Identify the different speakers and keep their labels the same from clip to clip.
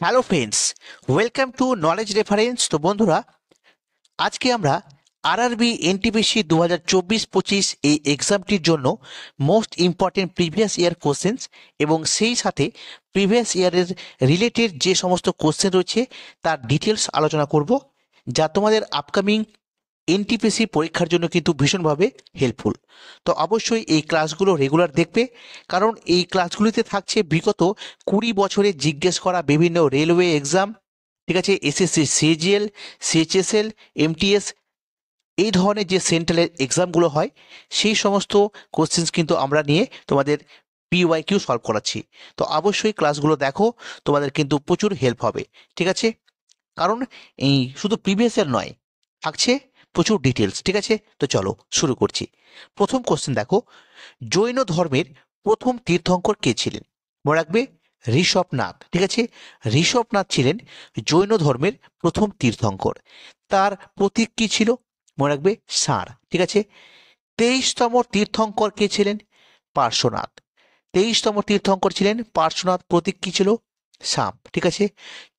Speaker 1: Hello friends, welcome to knowledge reference. তো বন্ধুরা, আজকে আমরা আরআরবি এনটিপিসি 2024-25 এই এক্সামটির জন্য most important previous year questions এবং সেই সাথে প্রিভিয়াস ইয়ারের রিলেটেড যে সমস্ত কোশ্চেন রয়েছে তার ডিটেলস আলোচনা করব, যা তোমাদের আপকামিং এনটিপিসি পরীক্ষার জন্য কিন্তু ভীষণভাবে হেল্পফুল। তো অবশ্যই এই ক্লাসগুলো রেগুলার দেখবে, কারণ এই ক্লাসগুলিতে থাকছে বিগত 20 বছরে জিজ্ঞেস করা বিভিন্ন রেলওয়ে এক্সাম, ঠিক আছে, এসএসসি, সিজিএল, সিএইচএসএল, এমটিএস, এই ধরনের যে সেন্ট্রালের এক্সামগুলো হয় সেই সমস্ত কোশ্চেন্স কিন্তু আমরা নিয়ে তোমাদের পিওয়াইকিউ সলভ করাচ্ছি। তো অবশ্যই ক্লাসগুলো দেখো, তোমাদের কিন্তু প্রচুর হেল্প হবে, ঠিক আছে। কারণ এই শুধু প্রিভিয়াস ইয়ার নয়, থাকছে প্রচুর ডিটেলস, ঠিক আছে। তো চলো শুরু করছি। প্রথম কোশ্চেন দেখো, জৈন ধর্মের প্রথম তীর্থঙ্কর কে ছিলেন? মনে রাখবে ঋষভনাথ, ঠিক আছে। ঋষভনাথ ছিলেন জৈন ধর্মের প্রথম তীর্থঙ্কর। তার প্রতীক কি ছিল? মনে রাখবে ষাঁড়, ঠিক আছে। 23তম তীর্থঙ্কর কে ছিলেন? পার্শ্বনাথ। 23তম তীর্থঙ্কর ছিলেন পার্শ্বনাথ, প্রতীক কি ছিল? সাপ, ঠিক আছে।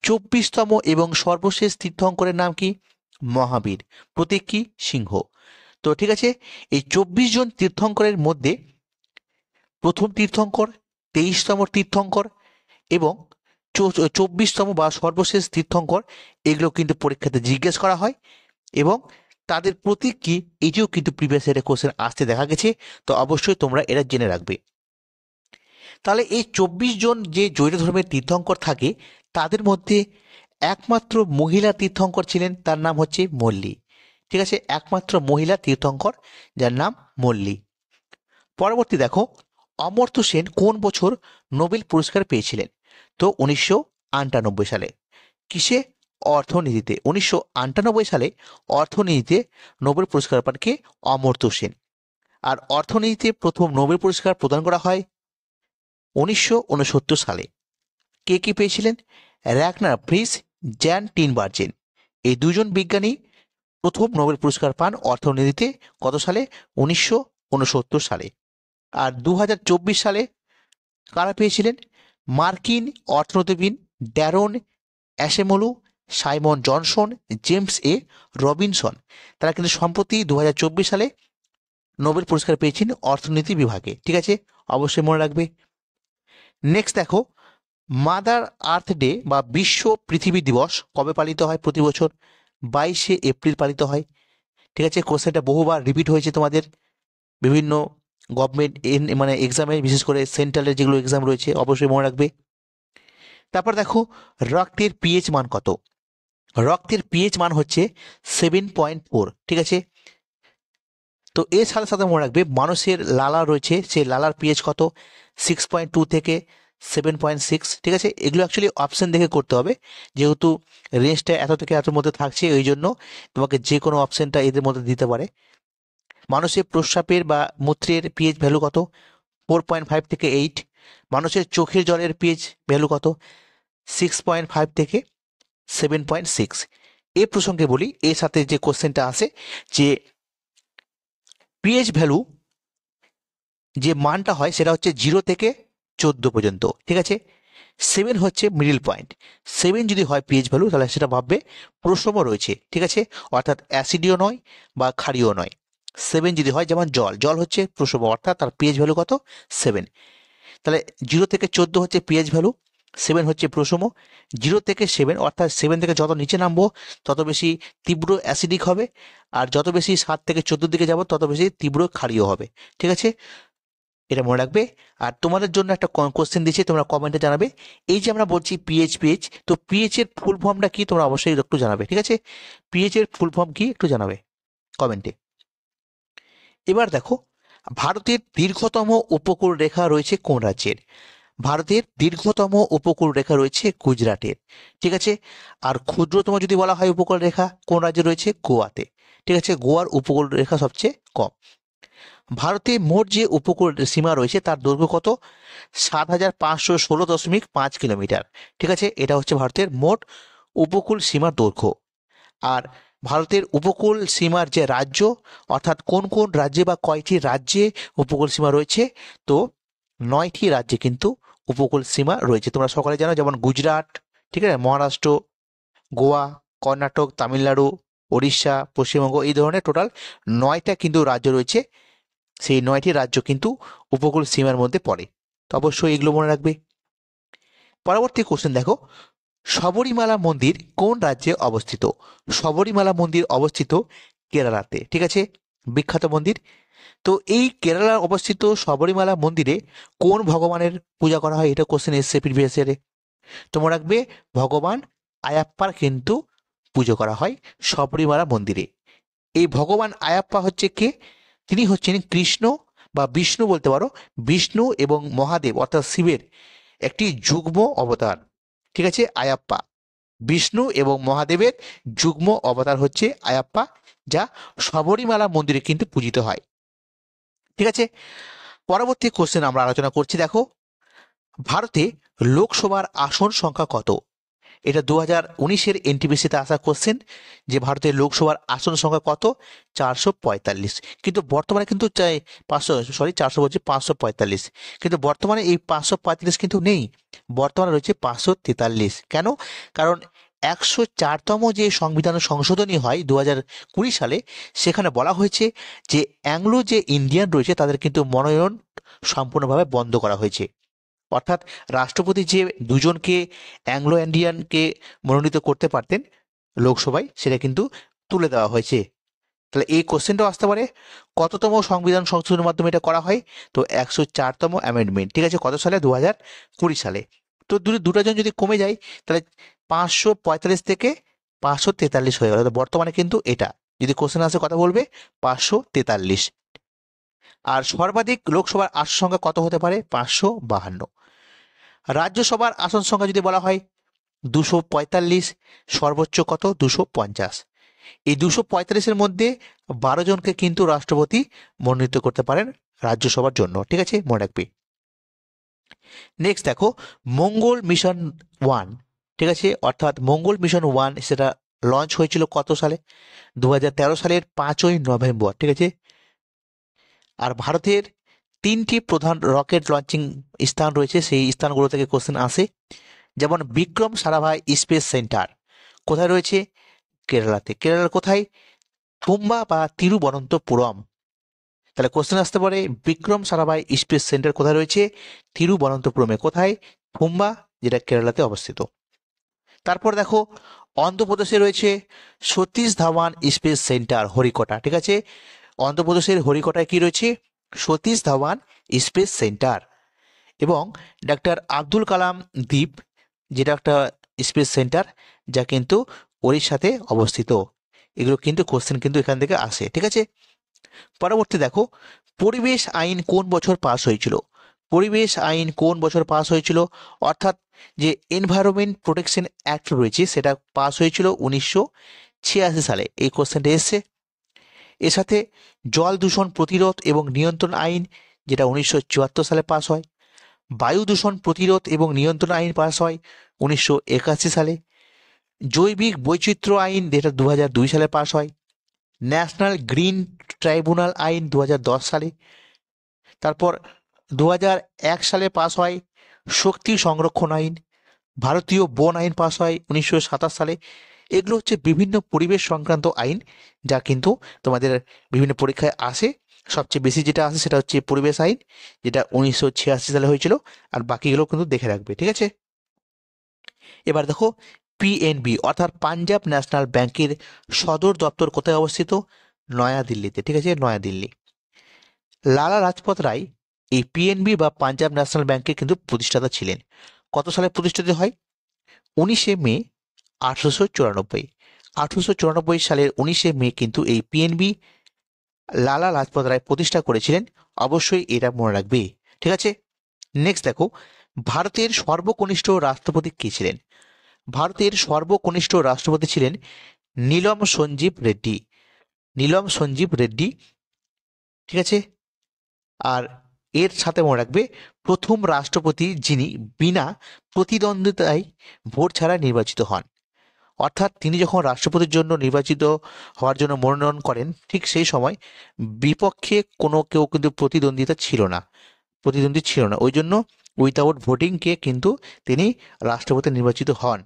Speaker 1: 24তম এবং সর্বশেষ তীর্থঙ্করের নাম কি? মহাবীর, প্রতীক কি? সিংহ। তো ঠিক আছে, এই 24 জন তীর্থঙ্করের মধ্যে প্রথম তীর্থঙ্কর, 23তম তীর্থঙ্কর এবং 24তম বা সর্বশেষ তীর্থঙ্কর, এগুলো কিন্তু পরীক্ষাতে জিজ্ঞেস করা হয় এবং তাদের প্রতীক কি, এটিও কিন্তু প্রিভিয়াস ইয়ারে কোশ্চেন আসতে দেখা গেছে। তো অবশ্যই তোমরা এটা জেনে রাখবে। তাহলে এই 24 জন যে জৈন ধর্মের তীর্থঙ্কর থাকে, তাদের মধ্যে একমাত্র মহিলা তীর্থঙ্কর ছিলেন, তার নাম হচ্ছে মল্লী, ঠিক আছে। একমাত্র মহিলা তীর্থঙ্কর, যার নাম মল্লী। পরবর্তী দেখো, অমর্ত্য সেন কোন বছর নোবেল পুরস্কার পেয়েছিলেন? তো 1998 সালে। কিসে? অর্থনীতিতে। 1998 সালে অর্থনীতিতে নোবেল পুরস্কার পান কে? অমর্ত্য সেন। আর অর্থনীতিতে প্রথম নোবেল পুরস্কার প্রদান করা হয় 1969 সালে। কে কে পেয়েছিলেন? র্যাগনার ফ্রিস, জ্যান টিনবার্জেন, এই দুজন বিজ্ঞানী প্রথম নোবেল পুরস্কার পান অর্থনীতিতে। কত সালে? 1969 সালে। আর 2024 সালে কারা পেয়েছিলেন? মার্কিন অর্থনীতিবিদ ড্যারন অ্যাশেমোলু, সাইমন জনসন, জেমস এ রবিনসন, তারা কিন্তু সম্প্রতি 2024 সালে নোবেল পুরস্কার পেয়েছেন অর্থনীতি বিভাগে, ঠিক আছে। অবশ্যই মনে রাখবে। নেক্সট দেখো, মাদার আর্থ ডে বা বিশ্ব পৃথিবী দিবস কবে পালিত হয় প্রতি বছর? 22শে এপ্রিল পালিত হয়, ঠিক আছে। কোশ্চেনটা বহুবার রিপিট হয়েছে তোমাদের বিভিন্ন গভর্নমেন্ট মানে এক্সামে, বিশেষ করে সেন্ট্রালের যেগুলো এক্সাম রয়েছে, অবশ্যই মনে রাখবে। তারপর দেখো, রক্তের পিএইচ মান কত? রক্তের পিএইচ মান হচ্ছে 7.4, ঠিক আছে। তো এর সাথে সাথে মনে রাখবে মানুষের লালা রয়েছে, সেই লালার পিএইচ কত? 6.2 থেকে 7.6, ঠিক আছে। এগুলো অ্যাকচুয়ালি অপশন দেখে করতে হবে, যেহেতু রেঞ্জটা এত থেকে এতর মধ্যে থাকছে, ওই জন্য তোমাকে যে কোনো অপশনটা এদের মধ্যে দিতে পারে। মানুষের প্রস্রাবের বা মূত্রের পিএইচ ভ্যালু কত? 4.5 থেকে 8। মানুষের চোখের জলের পিএইচ ভ্যালু কত? 6.5 থেকে 7.6। এ প্রসঙ্গে বলি, এর সাথে যে কোশ্চেনটা আসে যে পিএইচ ভ্যালু যে মানটা হয় সেটা হচ্ছে 0 থেকে 14 পর্যন্ত, ঠিক আছে। 7 হচ্ছে মিডল পয়েন্ট। 7 যদি হয় পিএইচ ভ্যালু, তাহলে সেটা ভাববে প্রশম রয়েছে, ঠিক আছে, অর্থাৎ অ্যাসিডিও নয় বা ক্ষারীয় নয়। 7 যদি হয়, যেমন জল, জল হচ্ছে প্রশম, অর্থাৎ তার পিএইচ ভ্যালু কত? 7। তাহলে 0 থেকে 14 হচ্ছে পিএইচ ভ্যালু, 7 হচ্ছে প্রশম। 0 থেকে 7, অর্থাৎ 7 থেকে যত নিচে নামবো তত বেশি তীব্র অ্যাসিডিক হবে, আর যত বেশি 7 থেকে 14 দিকে যাব তত বেশি তীব্র ক্ষারীয় হবে, ঠিক আছে। এটা মনে রাখবে। আর তোমাদের জন্য একটা কোশ্চেন দিচ্ছি, তোমরা কমেন্টে জানাবে। এই যে আমরা বলছি পিএইচ পিএইচ, তো পিএইচ এর ফুল ফর্মটা কি তোমরা অবশ্যই একটু জানাবে, ঠিক আছে। পিএইচ এর ফুল ফর্ম কি একটু জানাবে কমেন্টে। এবার দেখো, ভারতের দীর্ঘতম উপকূল রেখা রয়েছে কোন রাজ্যের? ভারতের দীর্ঘতম উপকূল রেখা রয়েছে গুজরাটের, ঠিক আছে। আর ক্ষুদ্রতম যদি বলা হয় উপকূল রেখা কোন রাজ্যে রয়েছে? গোয়াতে, ঠিক আছে। গোয়ার উপকূল রেখা সবচেয়ে কম। ভারতে মোট যে উপকূল সীমা রয়েছে তার দৈর্ঘ্য কত? 7,516.5 কিলোমিটার, ঠিক আছে। এটা হচ্ছে ভারতের মোট উপকূল সীমার দৈর্ঘ্য। আর ভারতের উপকূল সীমার যে রাজ্য, অর্থাৎ কোন কোন রাজ্যে বা কয়টি রাজ্যে উপকূল সীমা রয়েছে? তো 9টি রাজ্যে কিন্তু উপকূল সীমা রয়েছে, তোমরা সকলে জানো, যেমন গুজরাট, ঠিক আছে, মহারাষ্ট্র, গোয়া, কর্ণাটক, তামিলনাড়ু, ওড়িশা, পশ্চিমবঙ্গ, এই ধরনের টোটাল 9টা কিন্তু রাজ্য রয়েছে। সেই 9টি রাজ্য কিন্তু উপকূল সীমার মধ্যে পড়ে। তো অবশ্যই এগুলো মনে রাখবে। পরবর্তী কোশ্চেন দেখো, শবরীমালা মন্দির কোন রাজ্যে অবস্থিত? শবরীমালা মন্দির অবস্থিত কেরালাতে, ঠিক আছে, বিখ্যাত মন্দির। তো এই কেরালার অবস্থিত শবরীমালা মন্দিরে কোন ভগবানের পূজা করা হয়? এটা কোশ্চেন এসছে প্রিভিয়াস ইয়ারে। তো মনে রাখবে, ভগবান আয়াপ্পার কিন্তু পুজো করা হয় শবরীমালা মন্দিরে। এই ভগবান আয়াপ্পা হচ্ছে কে? তিনি হচ্ছেন কৃষ্ণ বা বিষ্ণু বলতে পারো, বিষ্ণু এবং মহাদেব অর্থাৎ শিবের একটি যুগ্ম অবতার। ঠিক আছে, আয়াপ্পা বিষ্ণু এবং মহাদেবের যুগ্ম অবতার হচ্ছে আয়াপ্পা, যা শবরীমালা মন্দিরে কিন্তু পূজিত হয়। ঠিক আছে, পরবর্তী কোশ্চেন আমরা আলোচনা করছি। দেখো, ভারতে লোকসভার আসন সংখ্যা কত? এটা 2019-এর এনটিপিসিতে আসা কোশ্চেন, যে ভারতের লোকসভার আসন সংখ্যা কত? 445। কিন্তু বর্তমানে কিন্তু 400 বলছি, 545। কিন্তু বর্তমানে এই 545 কিন্তু নেই, বর্তমানে রয়েছে 543। কেন? কারণ 104তম যে সংবিধান সংশোধনী হয় 2020 সালে, সেখানে বলা হয়েছে যে অ্যাংলো যে ইন্ডিয়ান রয়েছে তাদের কিন্তু মনোনয়ন সম্পূর্ণভাবে বন্ধ করা হয়েছে। অর্থাৎ রাষ্ট্রপতি যে দুজনকে অ্যাংলো ইন্ডিয়ানকে মনোনীত করতে পারতেন লোকসভায়, সেটা কিন্তু তুলে দেওয়া হয়েছে। তাহলে এই কোশ্চেনটাও আসতে পারে, কততম সংবিধান সংশোধনের মাধ্যমে এটা করা হয়? তো 104তম অ্যামেন্ডমেন্ট। ঠিক আছে, কত সালে? 2020 সালে। তো দুটো জন যদি কমে যায়, তাহলে 545 থেকে 543 হয়ে গেল। তো বর্তমানে কিন্তু এটা, যদি কোশ্চেন আসে কথা বলবে 543। আর সর্বাধিক লোকসভার আসন সংখ্যা কত হতে পারে? 552। রাজ্যসভার আসন সংখ্যা যদি বলা হয় 245, সর্বোচ্চ কত? 250। এই 245-এর মধ্যে 12 জনকে কিন্তু রাষ্ট্রপতি মনোনীত করতে পারেন রাজ্যসভার জন্য। ঠিক আছে, মনে রাখবি। নেক্সট দেখো, মঙ্গল মিশন 1, ঠিক আছে, অর্থাৎ মঙ্গল মিশন 1 সেটা লঞ্চ হয়েছিল কত সালে? 2013 সালের 5ই নভেম্বর। ঠিক আছে, আর ভারতের 3টি প্রধান রকেট লঞ্চিং স্থান রয়েছে, সেই স্থানগুলো থেকে কোশ্চেন আসে। যেমন বিক্রম সারাভাই স্পেস সেন্টার কোথায় রয়েছে? কেরালাতে। কেরালার কোথায়? থুম্বা বা তিরুবনন্তপুরম। তাহলে কোশ্চেন আসতে পারে, বিক্রম সারাভাই স্পেস সেন্টার কোথায় রয়েছে? তিরুবনন্তপুরমে। কোথায়? থুম্বা, যেটা কেরালাতে অবস্থিত। তারপর দেখো, অন্ধ্রপ্রদেশে রয়েছে সতীশ ধাওয়ান স্পেস সেন্টার, হরিকটা। ঠিক আছে, অন্ধ্রপ্রদেশের হরিকটায় কি রয়েছে? Satish Dhawan space centre. এবং ডাক্তার আব্দুল কালাম দ্বীপ, যেটা একটা স্পেস সেন্টার, যা কিন্তু ওড়িশাতে অবস্থিত। এগুলো কিন্তু কোশ্চেন কিন্তু এখান থেকে আসে। ঠিক আছে, পরবর্তী দেখো, পরিবেশ আইন কোন বছর পাস হয়েছিল? পরিবেশ আইন কোন বছর পাস হয়েছিল? অর্থাৎ যে এনভায়রনমেন্ট প্রোটেকশন অ্যাক্ট রয়েছে, সেটা পাস হয়েছিল 1986 সালে। এই কোশ্চেনটা এসছে। এর সাথে জল দূষণ প্রতিরোধ এবং নিয়ন্ত্রণ আইন, যেটা 1974 সালে পাস হয়। বায়ু দূষণ প্রতিরোধ এবং নিয়ন্ত্রণ আইন পাস হয় 1981 সালে। জৈবিক বৈচিত্র্য আইন, যেটা 2002 সালে পাস হয়। ন্যাশনাল গ্রিন ট্রাইব্যুনাল আইন 2010 সালে। তারপর 2001 সালে পাস হয় শক্তি সংরক্ষণ আইন। ভারতীয় বন আইন পাস হয় 1927 সালে। এগুলো হচ্ছে বিভিন্ন পরিবেশ সংক্রান্ত আইন, যা কিন্তু তোমাদের বিভিন্ন পরীক্ষায় আসে। সবচেয়ে বেশি যেটা আসে সেটা হচ্ছে পরিবেশ আইন, যেটা 1986 সালে হয়েছিল। আর বাকিগুলো কিন্তু দেখে রাখবে। ঠিক আছে, এবার দেখো, পিএনবি অর্থাৎ পাঞ্জাব ন্যাশনাল ব্যাংকের সদর দপ্তর কোথায় অবস্থিত? নয়াদিল্লিতে। ঠিক আছে, নয়াদিল্লি। লালা লাজপত রায় এই পিএনবি বা পাঞ্জাব ন্যাশনাল ব্যাংকের কিন্তু প্রতিষ্ঠাতা ছিলেন। কত সালে প্রতিষ্ঠিত হয়? 19শে মে 1894। 1894 সালের 19শে মে কিন্তু এই পিএনবি লালা লাজপত রায় প্রতিষ্ঠা করেছিলেন। অবশ্যই এটা মনে রাখবে। ঠিক আছে, নেক্সট দেখো, ভারতের সর্বকনিষ্ঠ রাষ্ট্রপতি কে ছিলেন? ভারতের সর্বকনিষ্ঠ রাষ্ট্রপতি ছিলেন নীলম সঞ্জীব রেড্ডি। নীলম সঞ্জীব রেড্ডি। ঠিক আছে, আর এর সাথে মনে রাখবে, প্রথম রাষ্ট্রপতি যিনি বিনা প্রতিদ্বন্দ্বিতায় ভোট ছাড়া নির্বাচিত হন। অর্থাৎ তিনি যখন রাষ্ট্রপতির জন্য নির্বাচিত হওয়ার জন্য মনোনয়ন করেন, ঠিক সেই সময় বিপক্ষে কেউ কিন্তু প্রতিদ্বন্দ্বী ছিল না। ওই জন্য উইথাউট ভোটিংকে কিন্তু তিনি রাষ্ট্রপতি নির্বাচিত হন।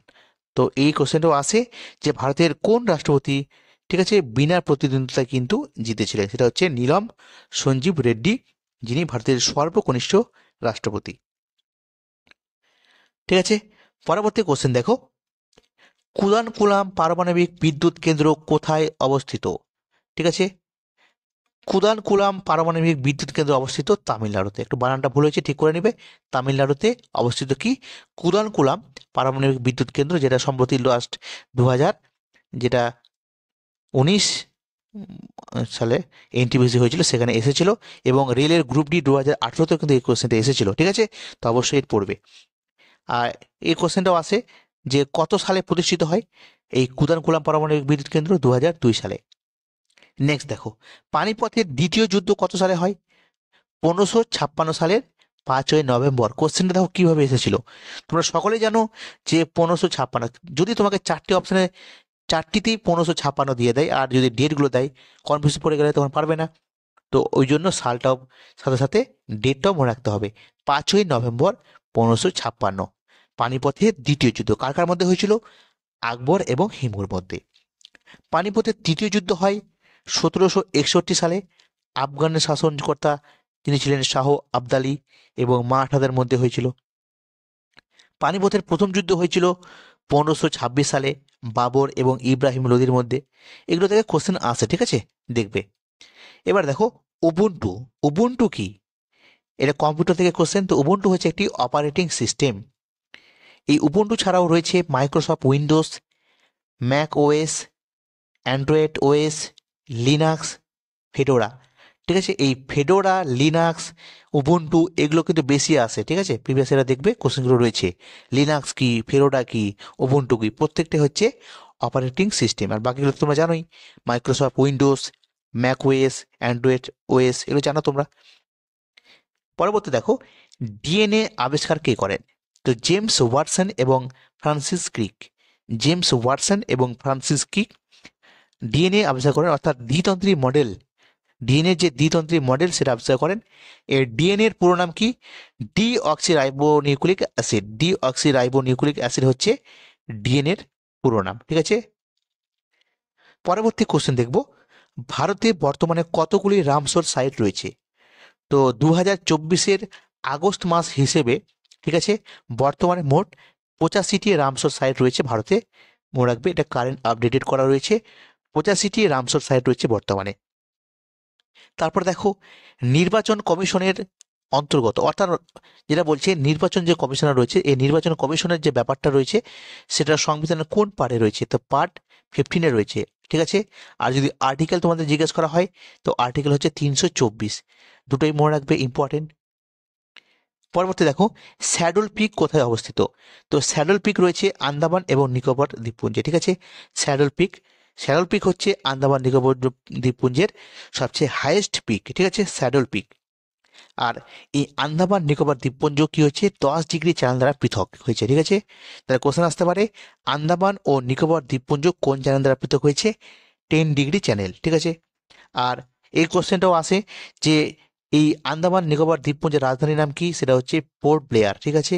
Speaker 1: তো এই কোশ্চেনটাও আসে যে ভারতের কোন রাষ্ট্রপতি, ঠিক আছে, বিনা প্রতিদ্বন্দ্বিতায় কিন্তু জিতেছিলেন, সেটা হচ্ছে নীলম সঞ্জীব রেড্ডি, যিনি ভারতের সর্বকনিষ্ঠ রাষ্ট্রপতি। ঠিক আছে, পরবর্তী কোশ্চেন দেখো, কুদানকুলাম পারমাণবিক বিদ্যুৎ কেন্দ্র কোথায় অবস্থিত? ঠিক আছে, কুদানকুলাম পারমাণবিক বিদ্যুৎ কেন্দ্র অবস্থিত তামিলনাড়ুতে। একটু বানানটা ভুল হয়েছে, ঠিক করে নেবে। তামিলনাড়ুতে অবস্থিত কি কুদানকুলাম পারমাণবিক বিদ্যুৎ কেন্দ্র, যেটা সম্প্রতি লাস্ট 2000 যেটা 19 সালে এনটিপিসি হয়েছিল, সেখানে এসেছিল। এবং রেলের গ্রুপ ডি 2018তেও কিন্তু এই কোশ্চেনটা এসেছিল। ঠিক আছে, তো অবশ্যই এর পড়বে। আর এই কোশ্চেনটাও আসে যে কত সালে প্রতিষ্ঠিত হয় এই কুদানকুলাম পারমাণবিক বিদ্যুৎ কেন্দ্র? 2002 সালে। নেক্সট দেখো, পানিপথের দ্বিতীয় যুদ্ধ কত সালে হয়? 1556 সালের 5ই নভেম্বর। কোশ্চেনটা দেখো কিভাবে এসেছিল। তোমরা সকলেই জানো যে 1556, যদি তোমাকে চারটি অপশানে চারটিতেই 1556 দিয়ে দেয়, আর যদি ডেটগুলো দেয় কনফিউজ পড়ে গেলে তখন পারবে না। তো ওই জন্য সালটাও সাথে সাথে ডেটটাও মনে রাখতে হবে। 5ই নভেম্বর 1556, পানিপথের দ্বিতীয় যুদ্ধ কার কার মধ্যে হয়েছিল? আকবর এবং হিমুর মধ্যে। পানিপথের তৃতীয় যুদ্ধ হয় 1761 সালে। আফগানের শাসনকর্তা তিনি ছিলেন শাহ আবদালি এবং মারাঠাদের মধ্যে হয়েছিল। পানিপথের প্রথম যুদ্ধ হয়েছিল 1526 সালে বাবর এবং ইব্রাহিম লোদির মধ্যে। এগুলো থেকে কোশ্চেন আসে, ঠিক আছে, দেখবে। এবার দেখো উবুন্টু। উবুন্টু কি? এটা কম্পিউটার থেকে কোশ্চেন। তো উবুন্টু হচ্ছে একটি অপারেটিং সিস্টেম। এই উবুন্টু ছাড়াও রয়েছে Microsoft Windows, Mac OS, Android OS, Linux, Fedora. ঠিক আছে, এই ফেডোরা, লিনাক্স, উবুন্টু এগুলো কিন্তু বেশি আসে। ঠিক আছে, প্রিভিয়াস ইয়ারে দেখবে কোশ্চেনগুলো রয়েছে। লিনাক্স কি, ফেডোরা কি, উবুন্টু কি, প্রত্যেকটা হচ্ছে অপারেটিং সিস্টেম। আর বাকিগুলো তোমরা জানোই, Microsoft Windows, Mac OS, Android OS, এগুলো জানো তোমরা। পরবর্তী দেখো, ডিএনএ আবিষ্কার কে করেন? তো জেমস ওয়াটসন এবং ফ্রান্সিস ক্রিক। জেমস ওয়াটসন এবং ফ্রান্সিস ক্রিক ডিএনএ আবিষ্কার করেন, অর্থাৎ দ্বিতন্ত্রী মডেল, ডিএনএ যে দ্বিতন্ত্রী মডেল সেটা আবিষ্কার করেন। এর ডিএনএ এর পুরো নাম কি? Deoxyribonucleic acid. ডিঅক্সিরাইবোনিউক্লিক অ্যাসিড হচ্ছে ডিএনএ এর পুরো নাম। ঠিক আছে, পরবর্তী কোশ্চেন দেখব, ভারতে বর্তমানে কতগুলি রামসর সাইট রয়েছে? তো 2024-এর আগস্ট মাস হিসেবে, ঠিক আছে, বর্তমানে মোট 85টি রামসর সাইট রয়েছে ভারতে। মনে রাখবে, এটা কারেন্ট আপডেটেড করা রয়েছে। 85টি রামসর সাইট রয়েছে বর্তমানে। তারপর দেখো, নির্বাচন কমিশনের অন্তর্গত, অর্থাৎ যেটা বলছে নির্বাচন যে কমিশনার রয়েছে, এই নির্বাচন কমিশনের যে ব্যাপারটা রয়েছে সেটা সংবিধানের কোন পার্টে রয়েছে? তো পার্ট 15-এ রয়েছে। ঠিক আছে, আর যদি আর্টিকেল তোমাদের জিজ্ঞেস করা হয়, তো আর্টিকেল হচ্ছে 324। দুটোই মনে রাখবে, ইম্পর্টেন্ট। পরবর্তী দেখো, স্যাডল পিক কোথায় অবস্থিত? তো স্যাডল পিক রয়েছে আন্দামান এবং নিকোবর দ্বীপপুঞ্জে। ঠিক আছে, স্যাডল পিক, স্যাডল পিক হচ্ছে আন্দামান নিকোবর দ্বীপপুঞ্জের সবচেয়ে হাইয়েস্ট পিক। ঠিক আছে, স্যাডল পিক। আর এই আন্দামান নিকোবর দ্বীপপুঞ্জ কি হচ্ছে? 10 ডিগ্রি চ্যানেল দ্বারা পৃথক হয়েছে। ঠিক আছে, তাহলে কোশ্চেন আসতে পারে, আন্দামান ও নিকোবর দ্বীপপুঞ্জ কোন চ্যানেল দ্বারা পৃথক হয়েছে? 10 ডিগ্রি চ্যানেল। ঠিক আছে, আর এই কোশ্চেনটাও আসে যে এই আন্দামান নিকোবর দ্বীপপুঞ্জের রাজধানীর নাম কি? সেটা হচ্ছে পোর্ট ব্লেয়ার। ঠিক আছে,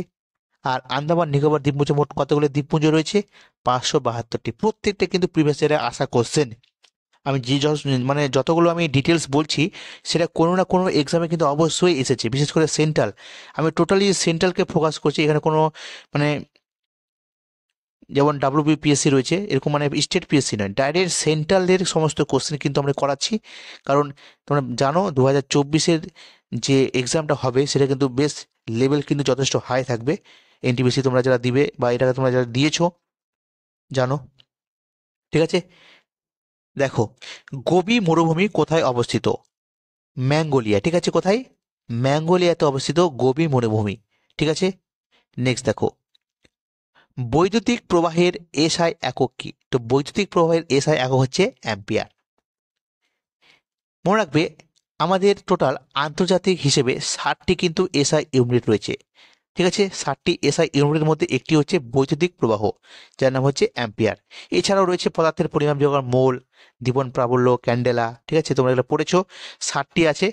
Speaker 1: আর আন্দামান নিকোবর দ্বীপপুঞ্জে মোট কতগুলো দ্বীপপুঞ্জ রয়েছে? 572টি। প্রত্যেকটা কিন্তু প্রিভিয়াস ইয়ারে আসা কোশ্চেন। আমি মানে যতগুলো আমি ডিটেলস বলছি সেটা কোনো না কোনো এক্সামে কিন্তু অবশ্যই এসেছে, বিশেষ করে সেন্ট্রাল। আমি টোটালি সেন্ট্রালকে ফোকাস করছি, এখানে কোনো মানে যেমন ডাব্লিউবিপিএসসি রয়েছে এরকম মানে স্টেট পিএসসি নয়, ডাইরেক্ট সেন্ট্রালের সমস্ত কোশ্চেন কিন্তু আমরা করাচ্ছি। কারণ তোমরা জানো 2024-এর যে এক্সামটা হবে সেটা কিন্তু বেশ লেভেল কিন্তু যথেষ্ট হাই থাকবে। এনটিপিসি তোমরা যারা দিবে বা এটা তোমরা যারা দিয়েছো জানো। ঠিক আছে, দেখো, গোবি মরুভূমি কোথায় অবস্থিত? ম্যাঙ্গোলিয়া। ঠিক আছে, কোথায়? ম্যাঙ্গোলিয়াতে অবস্থিত গোবি মরুভূমি। ঠিক আছে, নেক্সট দেখো, বৈদ্যুতিক প্রবাহের এসআই একক কি? তো বৈদ্যুতিক প্রবাহের এসআই একক হচ্ছে অ্যাম্পিয়ার। মনে রাখবে, আমাদের টোটাল আন্তর্জাতিক হিসেবে 60টি কিন্তু এসআই ইউনিট রয়েছে। ঠিক আছে, 60টি এসআই ইউনিটের মধ্যে একটি হচ্ছে বৈদ্যুতিক প্রবাহ, যার নাম হচ্ছে অ্যাম্পিয়ার। এছাড়াও রয়েছে পদার্থের পরিমাপ, যেমন মোল, দীপন প্রাবল্য, ক্যান্ডেলা। ঠিক আছে, তোমরা এগুলো পড়েছো, 60টি আছে।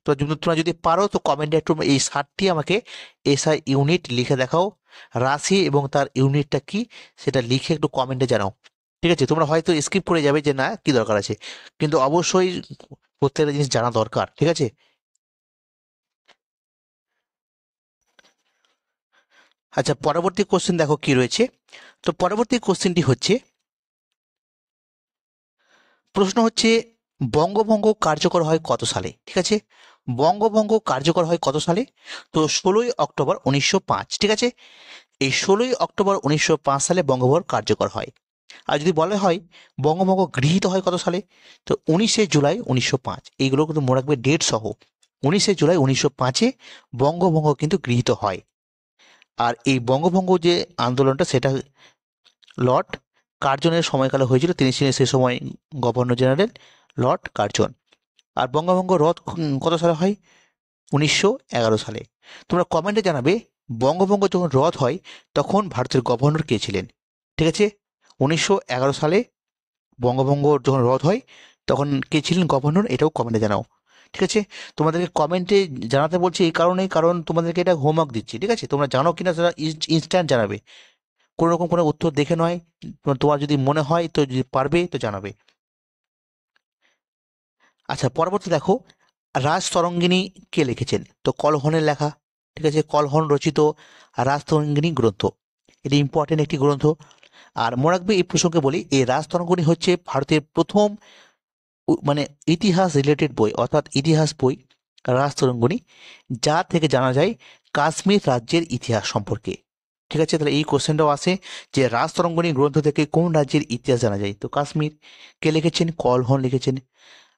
Speaker 1: তো তোমরা যদি পারো তো কমেন্টে একটু এই 60টি আমাকে এসআই ইউনিট লিখে দেখাও, রাশি এবং তার ইউনিটটা কি সেটা লিখে একটু কমেন্টে জানাও। ঠিক আছে, তোমরা হয়তো স্কিপ করে যাবে যে না কি দরকার আছে, কিন্তু অবশ্যই প্রত্যেকটা জিনিস জানা দরকার। ঠিক আছে, আচ্ছা পরবর্তী কোশ্চেন দেখো কি রয়েছে। তো পরবর্তী কোশ্চেনটি হচ্ছে, প্রশ্ন হচ্ছে বঙ্গভঙ্গ কার্যকর হয় কত সালে? ঠিক আছে, বঙ্গভঙ্গ কার্যকর হয় কত সালে? তো 16ই অক্টোবর 1905। ঠিক আছে, এই 16ই অক্টোবর 1905 সালে বঙ্গভঙ্গ কার্যকর হয়। আর যদি বলা হয় বঙ্গভঙ্গ গৃহীত হয় কত সালে, তো 19শে জুলাই 1905। এইগুলো কিন্তু মনে রাখবে ডেট সহ। 19শে জুলাই 1905-এ বঙ্গভঙ্গ কিন্তু গৃহীত হয়। আর এই বঙ্গভঙ্গ যে আন্দোলনটা সেটা লর্ড কার্জনের সময়কালে হয়েছিল, তিনি ছিলেন সে সময় গভর্নর জেনারেল লর্ড কার্জন। আর বঙ্গভঙ্গ রদ কত সালে হয়? 1911 সালে। তোমরা কমেন্টে জানাবে বঙ্গভঙ্গ যখন রদ হয় তখন ভারতের গভর্নর কে ছিলেন। ঠিক আছে, 1911 সালে বঙ্গভঙ্গ যখন রদ হয় তখন কে ছিলেন গভর্নর, এটাও কমেন্টে জানাও। ঠিক আছে, তোমাদেরকে কমেন্টে জানাতে বলছি এই কারণেই, কারণ তোমাদেরকে এটা হোমওয়ার্ক দিচ্ছি। ঠিক আছে, তোমরা জানো কিনা সেটা ইনস্ট্যান্ট জানাবে, কোনো রকম কোনো উত্তর দেখে নয়। তোমার যদি মনে হয় তো, যদি পারবে তো জানাবে। আচ্ছা পরবর্তী দেখো, রাজ তরঙ্গিনী কে লিখেছেন? তো কলহনের লেখা। ঠিক আছে, কলহন রচিত রাজ তরঙ্গিনী গ্রন্থ, এটি ইম্পর্টেন্ট একটি গ্রন্থ। আর মনে রাখবে এই প্রসঙ্গে বলি, এই রাজ তরঙ্গিনী হচ্ছে ভারতের প্রথম মানে ইতিহাস রিলেটেড বই, অর্থাৎ ইতিহাস বই রাজ তরঙ্গিনী, যা থেকে জানা যায় কাশ্মীর রাজ্যের ইতিহাস সম্পর্কে। ঠিক আছে, তাহলে এই কোশ্চেনটাও আসে যে রাজ তরঙ্গিনী গ্রন্থ থেকে কোন রাজ্যের ইতিহাস জানা যায়? তো কাশ্মীর। কে লিখেছেন? কলহন লিখেছেন।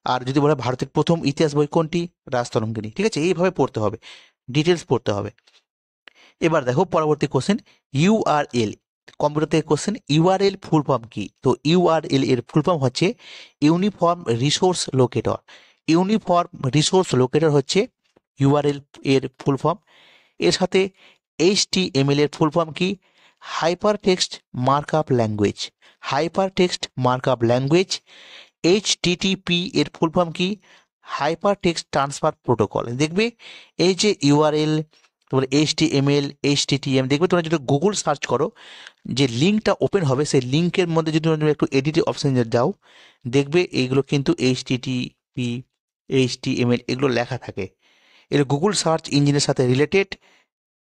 Speaker 1: আর যদি বলে ভারতের প্রথম ইতিহাস বই কোনটি? রাজ তরঙ্গিনী। ঠিক আছে, এইভাবে পড়তে হবে, ডিটেলস পড়তে হবে। এবার দেখো পরবর্তী কোশ্চেন, ইউআরএল। কম্পিউটার থেকে কোশ্চেন, ইউআরএল ফুল ফর্ম কি? তো ইউআরএল এর ফুল ফর্ম হচ্ছে uniform resource locator. Uniform resource locator হচ্ছে ইউআরএল এর ফুল ফর্ম। এর সাথে এইচটিএমএল এর ফুল ফর্ম কি? Hyper text markup language. Hyper text markup language. HTTP এর ফুল ফর্ম কি? Hyper text transfer protocol. দেখবে এই যে ইউআরএল, তারপরে এইচটিএমএল, এইচটিটিএম, দেখবে তোমরা যদি গুগল সার্চ করো, যে লিঙ্কটা ওপেন হবে সেই লিঙ্কের মধ্যে যদি তোমরা একটু এডিট অপশন যাও, দেখবে এইগুলো কিন্তু এইচটিটিপি, এইচটিএমএল এগুলো লেখা থাকে। এগুলো গুগল সার্চ ইঞ্জিনের সাথে রিলেটেড,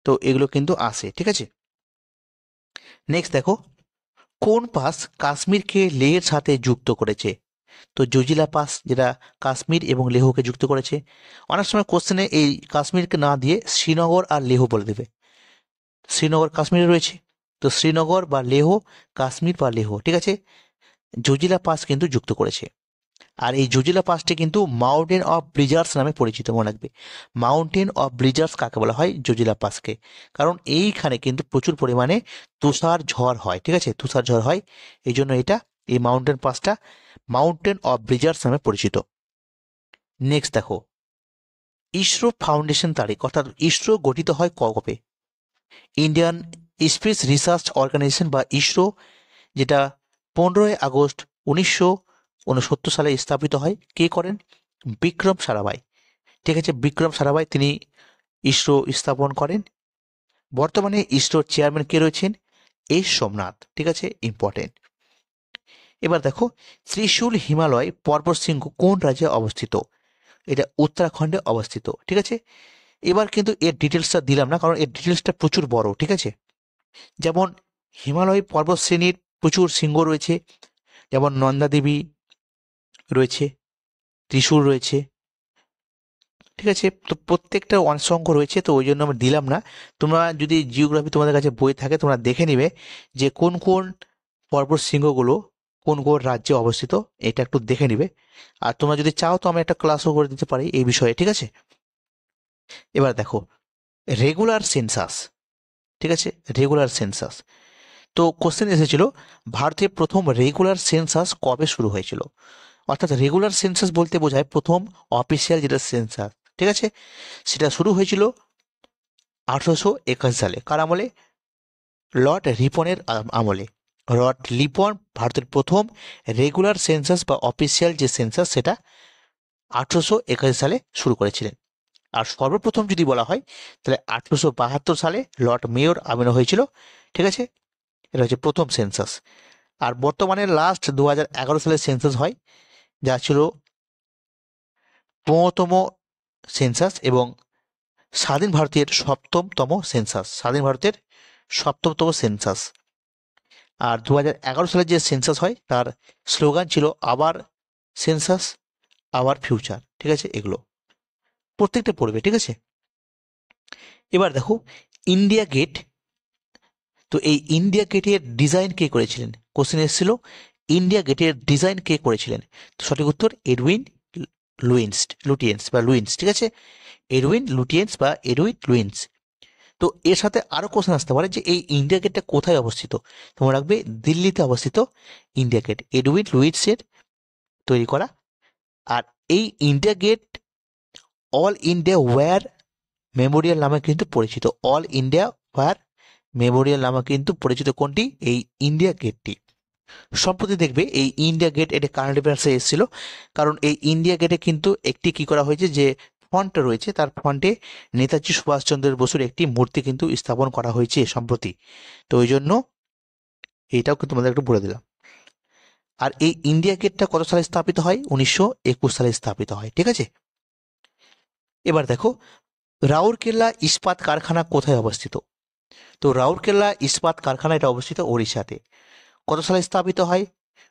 Speaker 1: তো এগুলো কিন্তু আসে। ঠিক আছে, নেক্সট দেখো, কোন পাস কাশ্মীরকে লেহের সাথে যুক্ত করেছে? তো জজিলা পাস, যেটা কাশ্মীর এবং লেহকে যুক্ত করেছে। অনেক সময় কোশ্চেনে এই কাশ্মীরকে না দিয়ে শ্রীনগর আর লেহ বলে দেবে। শ্রীনগর কাশ্মীরে রয়েছে, তো শ্রীনগর বা লেহ, কাশ্মীর বা লেহ। ঠিক আছে, জজিলা পাস কিন্তু যুক্ত করেছে। আর এই জজিলা পাসটি কিন্তু মাউন্টেন অফ ব্লিজার্স নামে পরিচিত, মনে রাখবে। মাউন্টেন অফ ব্লিজার্স কাকে বলা হয়? জজিলা পাসকে। কারণ এইখানে কিন্তু প্রচুর পরিমাণে তুষার ঝড় হয়। ঠিক আছে, তুষার ঝড় হয়, এই জন্য এটা, এই মাউন্টেন পাসটা মাউন্টেন অফ ব্লিজার্স নামে পরিচিত। নেক্সট দেখো, ইসরো ফাউন্ডেশন তারিখ, অর্থাৎ ইসরো গঠিত হয় কবে? ইন্ডিয়ান স্পেস রিসার্চ অর্গানাইজেশন বা ইসরো, যেটা 15ই আগস্ট 1969 সালে স্থাপিত হয়। কে করেন? বিক্রম সারাভাই। ঠিক আছে, বিক্রম সারাভাই তিনি ইসরো স্থাপন করেন। বর্তমানে ইসরোর চেয়ারম্যান কে রয়েছেন? এস সোমনাথ। ঠিক আছে, ইম্পর্টেন্ট। এবার দেখো, ত্রিশূল হিমালয় পর্বতশৃঙ্গ কোন রাজ্যে অবস্থিত? এটা উত্তরাখণ্ডে অবস্থিত। ঠিক আছে, এবার কিন্তু এর ডিটেলসটা দিলাম না, কারণ এর ডিটেলসটা প্রচুর বড়। ঠিক আছে, যেমন হিমালয় পর্বত শ্রেণীর প্রচুর শৃঙ্গ রয়েছে, যেমন নন্দা দেবী রয়েছে, ত্রিশূল রয়েছে। ঠিক আছে, তো প্রত্যেকটা অংশ রয়েছে, তো ওই জন্য আমরা দিলাম না। তোমরা যদি জিওগ্রাফি তোমাদের কাছে বই থাকে, তোমরা দেখে নিবে যে কোন কোন পর্বত শৃঙ্গগুলো কোন কোন রাজ্যে অবস্থিত, এটা একটু দেখে নিবে। আর তোমরা যদি চাও তো আমি একটা ক্লাসও করে দিতে পারি এই বিষয়ে। ঠিক আছে, এবার দেখো, রেগুলার সেন্সাস। ঠিক আছে, রেগুলার সেন্সাস। তো কোশ্চেন এসেছিল ভারতে প্রথম রেগুলার সেন্সাস কবে শুরু হয়েছিল? অর্থাৎ রেগুলার সেন্সাস বলতে বোঝায় প্রথম অফিসিয়াল যেটা সেন্সাস। ঠিক আছে, সেটা শুরু হয়েছিল 1881 সালে। কার আমলে? লর্ড রিপনের আমলে। লর্ড লিপন ভারতের প্রথম রেগুলার সেন্সাস বা অফিসিয়াল যে সেন্সাস সেটা 1881 সালে শুরু করেছিলেন। আর সর্বপ্রথম যদি বলা হয় তাহলে 1872 সালে লর্ড মেয়র আবির্ভাব হয়েছিল। ঠিক আছে, এটা হচ্ছে প্রথম সেন্সাস। আর বর্তমানে লাস্ট 2011 সালে সেন্সাস হয়, যা ছিল 15তম সেন্সাস এবং স্বাধীন ভারতের সপ্তমতম সেন্সাস। আর 2011 সালে যে সেন্সাস হয় তার স্লোগান ছিল আবার সেন্সাস আবার ফিউচার। ঠিক আছে, এগুলো প্রত্যেকটা পড়বে। ঠিক আছে, এবার দেখো ইন্ডিয়া গেট। তো এই ইন্ডিয়া গেটের ডিজাইন কে করেছিলেন? কোশ্চেন এসেছিল ইন্ডিয়া গেটের ডিজাইন কে করেছিলেন? তো সঠিক উত্তর এডউইন লুটিয়েন্স। ঠিক আছে, এডউইন লুটিয়েন্স। তো এর সাথে আরো কোশ্চেন আসতে পারে যে এই ইন্ডিয়া গেটটা কোথায় অবস্থিত। তোমরা রাখবে দিল্লিতে অবস্থিত ইন্ডিয়া গেট, এডউইন লুইসের তৈরি করা। আর এই India Gate all India war memorial নামে কিন্তু পরিচিত। অল ইন্ডিয়া ওয়্যার মেমোরিয়াল নামে কিন্তু পরিচিত কোনটি? এই ইন্ডিয়া গেটটি। সম্প্রতি দেখবে এই ইন্ডিয়া গেট এটা কারেন্ট অ্যাফেয়ার্সে এসেছিল, কারণ এই ইন্ডিয়া গেটে কিন্তু একটি কি করা হয়েছে, যে ফন্ট রয়েছে তার ফন্টে নেতাজি সুভাষচন্দ্র বসুর একটি মূর্তি কিন্তু স্থাপন করা হয়েছে সম্প্রতি। তো ওই জন্য এইটাও কিন্তু তোমাদের একটু বলে দিলাম। আর এই ইন্ডিয়া গেটটা কত সালে স্থাপিত হয়? 1921 সালে স্থাপিত হয়। ঠিক আছে, এবার দেখো রাউরকেল্লা ইস্পাত কারখানা কোথায় অবস্থিত? তো রাউরকেল্লা ইস্পাত কারখানা এটা অবস্থিত ওড়িশাতে। কত সালে স্থাপিত হয়?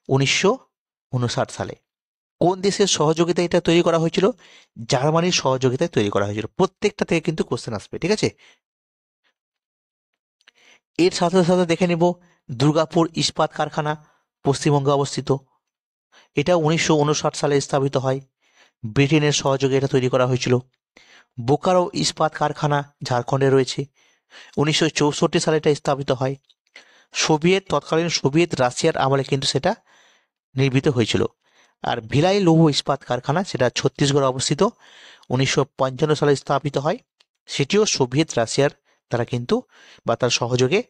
Speaker 1: 1959 সালে। কোন দেশের সহযোগিতায় এটা তৈরি করা হয়েছিল? জার্মানির সহযোগিতায় তৈরি করা হয়েছিল। প্রত্যেকটা থেকে কিন্তু কোশ্চেন আসবে। ঠিক আছে, এর সাথে সাথে দেখে নিব দুর্গাপুর ইস্পাত কারখানা পশ্চিমবঙ্গে অবস্থিত। এটা 1959 সালে স্থাপিত হয়। ব্রিটেনের সহযোগে এটা তৈরি করা হয়েছিল। বোকারো ইস্পাত কারখানা ঝাড়খণ্ডে রয়েছে। 1964 সালে এটা স্থাপিত হয়। তৎকালীন সোভিয়েত রাশিয়ার আমলে কিন্তু সেটা নির্মিত হয়েছিল। আর ভিলাই লৌহ ইস্পাত কারখানা সেটা ছত্তিশগড়ে অবস্থিত। 1955 সালে স্থাপিত হয়। সেটিও সোভিয়েত রাশিয়ার দ্বারা কিন্তু বা তার সহযোগে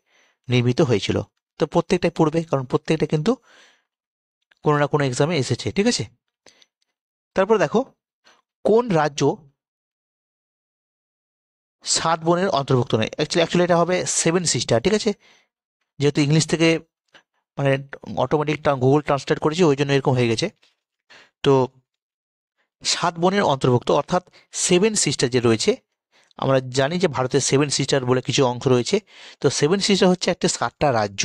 Speaker 1: নির্মিত হয়েছিল। তো প্রত্যেকটাই পড়বে, কারণ প্রত্যেকটা কিন্তু কোনো না কোনো এক্সামে এসেছে। ঠিক আছে, তারপর দেখো কোন রাজ্য 7 বনের অন্তর্ভুক্ত নয়? অ্যাকচুয়ালি এটা হবে 7 সিস্টার। ঠিক আছে, যেহেতু ইংলিশ থেকে মানে অটোমেটিক গুগল ট্রান্সলেট করেছি ওই জন্য এরকম হয়ে গেছে। তো 7 বনের অন্তর্ভুক্ত অর্থাৎ 7 সিস্টার যে রয়েছে, আমরা জানি যে ভারতের 7 সিস্টার বলে কিছু অংশ রয়েছে। তো 7 সিস্টার হচ্ছে একটা 7টা রাজ্য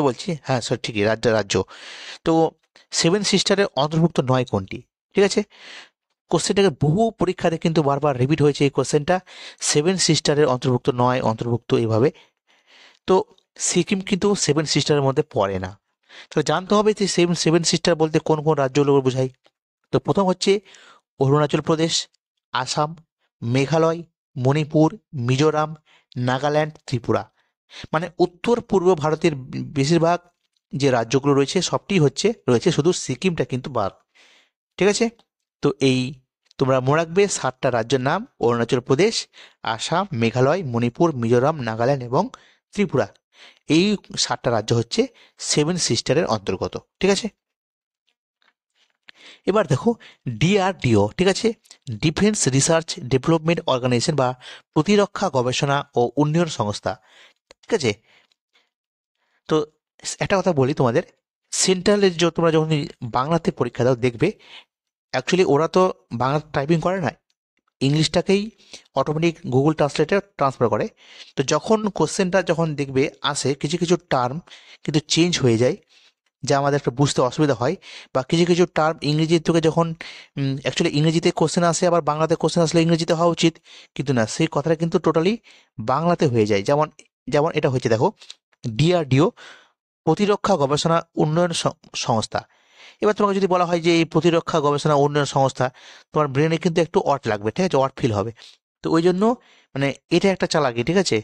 Speaker 1: বলছি, হ্যাঁ স্যার ঠিকই, রাজ্য। তো 7 সিস্টারের অন্তর্ভুক্ত নয় কোনটি? ঠিক আছে, কোশ্চেনটাকে বহু পরীক্ষাতে কিন্তু বারবার রিপিট হয়েছে এই কোশ্চেনটা। 7 সিস্টারের অন্তর্ভুক্ত নয়, অন্তর্ভুক্ত এইভাবে। তো সিকিম কিন্তু 7 সিস্টারের মধ্যে পড়ে না। তো জানতে হবে যে 7 সিস্টার বলতে কোন কোন রাজ্যগুলো বোঝায়। তো প্রথম হচ্ছে অরুণাচল প্রদেশ, আসাম, মেঘালয়, মণিপুর, মিজোরাম, নাগাল্যান্ড, ত্রিপুরা। মানে উত্তর পূর্ব ভারতের বেশিরভাগ যে রাজ্যগুলো রয়েছে সবটি রয়েছে, শুধু সিকিমটা কিন্তু বাদ। ঠিক আছে, তো এই তোমরা মনে রাখবে 7টা রাজ্যের নাম: অরুণাচল প্রদেশ, আসাম, মেঘালয়, মণিপুর, মিজোরাম, নাগাল্যান্ড এবং ত্রিপুরা। এই 7টা রাজ্য হচ্ছে 7 সিস্টারের অন্তর্গত। ঠিক আছে, এবার দেখো ডিআরডিও। ঠিক আছে, ডিফেন্স রিসার্চ ডেভেলপমেন্ট অর্গানাইজেশন বা প্রতিরক্ষা গবেষণা ও উন্নয়ন সংস্থা। ঠিক আছে, তো একটা কথা বলি তোমাদের, সেন্ট্রালের যে তোমরা যখন বাংলাতে পরীক্ষা দাও দেখবে অ্যাকচুয়ালি ওরা তো বাংলা টাইপিং করে না, ইংলিশটাকেই অটোমেটিক গুগল ট্রান্সলেটে ট্রান্সফার করে। তো যখন কোশ্চেনটা যখন দেখবে আসে, কিছু কিছু টার্ম কিন্তু চেঞ্জ হয়ে যায়, যা আমাদের একটা বুঝতে অসুবিধা হয়। বা কিছু কিছু টার্ম ইংরেজির থেকে যখন অ্যাকচুয়ালি ইংরেজিতে কোশ্চেন আসে, আবার বাংলাতে কোশ্চেন আসলে ইংরেজিতে হওয়া উচিত, কিন্তু না, সেই কথাটা কিন্তু টোটালি বাংলাতে হয়ে যায়। যেমন যেমন এটা হচ্ছে দেখো, ডিআরডিও প্রতিরক্ষা গবেষণা উন্নয়ন সংস্থা। এবার তোমাকে যদি বলা হয় যে এই প্রতিরক্ষা গবেষণা উন্নয়ন সংস্থা, তোমার ব্রেনে কিন্তু একটু অড লাগবে। ঠিক আছে, অড ফিল হবে। তো ওই জন্য মানে এটা একটা চালাকি। ঠিক আছে,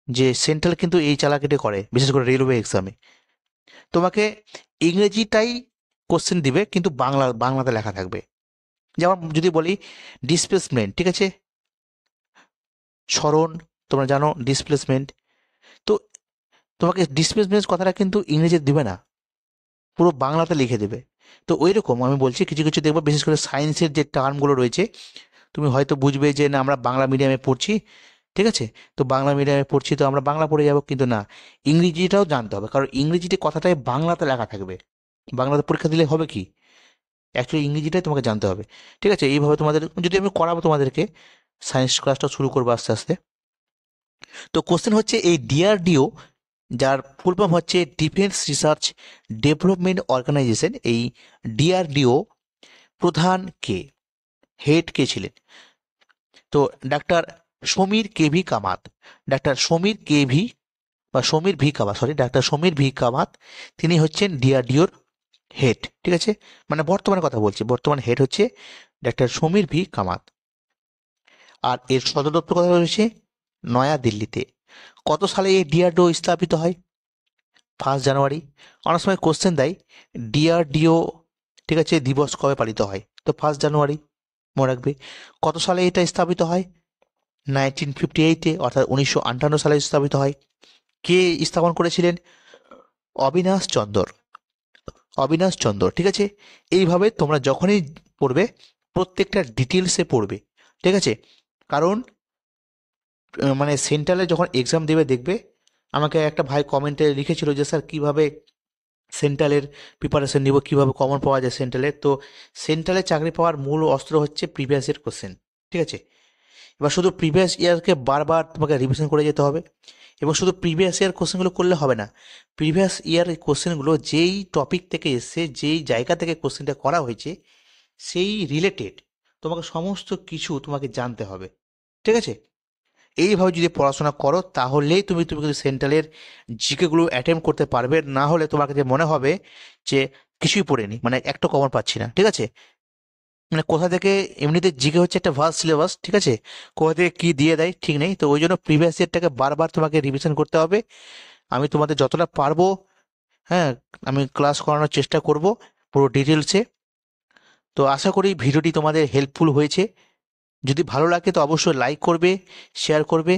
Speaker 1: যে সেন্ট্রাল কিন্তু এই চালাকিটা করে, বিশেষ করে রেলওয়ে এক্সামে তোমাকে ইংরেজিটাই কোশ্চেন দিবে কিন্তু বাংলাতে লেখা থাকবে। যেমন যদি বলি ডিসপ্লেসমেন্ট, ঠিক আছে, সরণ, তোমরা জানো ডিসপ্লেসমেন্ট। তো তোমাকে ডিসপ্লেসমেন্ট কথাটা কিন্তু ইংরেজি দিবে না, পুরো বাংলাতে লিখে দেবে। তো ওই রকম আমি বলছি কিছু কিছু দেখবো, বিশেষ করে সায়েন্সের যে টার্মগুলো রয়েছে, তুমি হয়তো বুঝবে যে না আমরা বাংলা মিডিয়ামে পড়ছি, ঠিক আছে, তো বাংলা মিডিয়ামে পড়ছি তো আমরা বাংলা পড়ে যাব, কিন্তু না, ইংরেজিটাও জানতে হবে, কারণ ইংরেজিতে কথাটাই বাংলাতে লেখা থাকবে। বাংলাতে পরীক্ষা দিলে হবে কি, অ্যাকচুয়ালি ইংরেজিটাই তোমাকে জানতে হবে। ঠিক আছে, এইভাবে তোমাদের যদি আমি করাবো তোমাদেরকে, সায়েন্স ক্লাসটা শুরু করবো আস্তে আস্তে। তো কোশ্চেন হচ্ছে এই ডিআরডিও, যার ফুল ফর্ম হচ্ছে ডিফেন্স রিসার্চ ডেভেলপমেন্ট অর্গানাইজেশন, এই ডিআরডিও প্রধান কে, হেড কে ছিলেন? তো ডাক্তার সমীর কে ভি কামাত। ডাক্তার সমীর কে ভি বা সমীর ভি কামাত, সরি, ডাক্তার সমীর ভি কামাত, তিনি হচ্ছেন ডিআরডিওর হেড। ঠিক আছে, মানে বর্তমানে কথা বলছি, বর্তমান হেড হচ্ছে ডাক্তার সমীর ভি কামাত। আর এর সদর দপ্তর কথা রয়েছে নয়া দিল্লিতে। কত সালে এই ডিআরডিও স্থাপিত হয়? 1 জানুয়ারি। অনেক সময় কোশ্চেন দেয় ডিআরডিও, ঠিক আছে, দিবস কবে পালিত হয়? তো 1 জানুয়ারি, মনে রাখবে। কত সালে এটা স্থাপিত হয়? 1958-এ, অর্থাৎ 1958 সালে স্থাপিত হয়। কে স্থাপন করেছিলেন? অবিনাশ চন্দর। অবিনাশ চন্দর, ঠিক আছে। এইভাবে তোমরা যখনই পড়বে প্রত্যেকটা ডিটেলসে পড়বে, ঠিক আছে, কারণ মানে সেন্ট্রালে যখন এক্সাম দেবে দেখবে, আমাকে একটা ভাই কমেন্টে লিখেছিল যে স্যার কীভাবে সেন্ট্রালের প্রিপারেশন নিব, কীভাবে কমন পাওয়া যায় সেন্ট্রালের। তো সেন্ট্রালে চাকরি পাওয়ার মূল অস্ত্র হচ্ছে প্রিভিয়াস ইয়ার কোশ্চেন, ঠিক আছে। এবার শুধু প্রিভিয়াস ইয়ারকে বারবার তোমাকে রিভিশন করে যেতে হবে, এবং শুধু প্রিভিয়াস ইয়ার কোশ্চেনগুলো করলে হবে না। প্রিভিয়াস ইয়ার কোশ্চেনগুলো যেই টপিক থেকে এসছে, যেই জায়গা থেকে কোশ্চেনটা করা হয়েছে, সেই রিলেটেড তোমাকে সমস্ত কিছু তোমাকে জানতে হবে, ঠিক আছে। এইভাবে যদি পড়াশোনা করো তাহলেই তুমি তুমি কিন্তু সেন্ট্রালের জিকেগুলো অ্যাটেম্প করতে পারবে, না হলে তোমার কাছে মনে হবে যে কিছুই পড়েনি, মানে একটা কমন পাচ্ছি না, ঠিক আছে। মানে কোথা থেকে, এমনিতে জিকে হচ্ছে একটা ভাস্ট সিলেবাস, ঠিক আছে, কোথা থেকে কী দিয়ে দেয় ঠিক নেই, তো ওই জন্য প্রিভিয়াস ইয়ারটাকে বারবার তোমাকে রিভিশন করতে হবে। আমি তোমাদের যতটা পারবো, হ্যাঁ, আমি ক্লাস করানোর চেষ্টা করব পুরো ডিটেলসে। তো আশা করি ভিডিওটি তোমাদের হেল্পফুল হয়েছে। যদি ভালো লাগে তো অবশ্যই লাইক করবে, শেয়ার করবে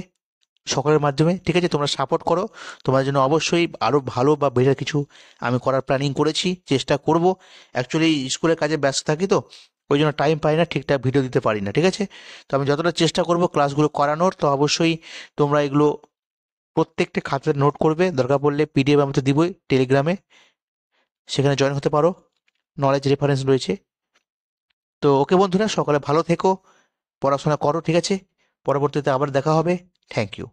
Speaker 1: সকলের মাধ্যমে, ঠিক আছে। তোমরা সাপোর্ট করো, তোমার জন্য অবশ্যই আরও ভালো বা বেটার কিছু আমি করার প্ল্যানিং করেছি, চেষ্টা করব। অ্যাকচুয়ালি স্কুলের কাজে ব্যস্ত থাকি, তো ওই জন্য টাইম পাই না, ঠিকঠাক ভিডিও দিতে পারি না, ঠিক আছে। তো আমি যতটা চেষ্টা করব ক্লাসগুলো করানোর, তো অবশ্যই তোমরা এগুলো প্রত্যেকটা খাতাতে নোট করবে, দরকার পড়লে পিডিএফ আমি তো দিবই টেলিগ্রামে, সেখানে জয়েন হতে পারো, নলেজ রেফারেন্স রয়েছে। তো ওকে বন্ধুরা, সকালে ভালো থেকো, পড়াশোনা করো, ঠিক আছে। পরবর্তীতে আবার দেখা হবে। Thank you.